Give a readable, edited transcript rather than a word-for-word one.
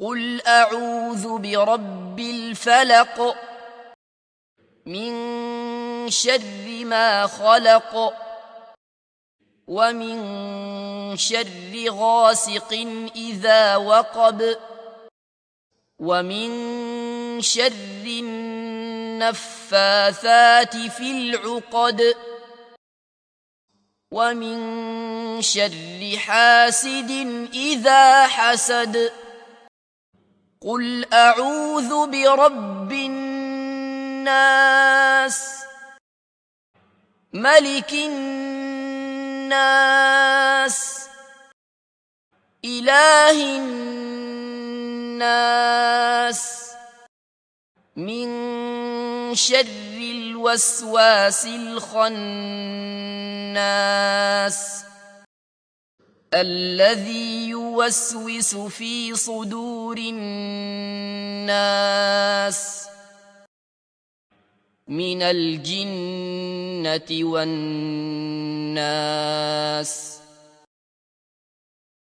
قل أعوذ برب الفلق من شر ما خلق ومن شر غاسق إذا وقب ومن شر النفاثات في العقد ومن شر حاسد إذا حسد قل أعوذ برب الناس ملك الناس إله الناس من شر الوسواس الخناس الذي يوسوس في صدور الناس من الجنة والناس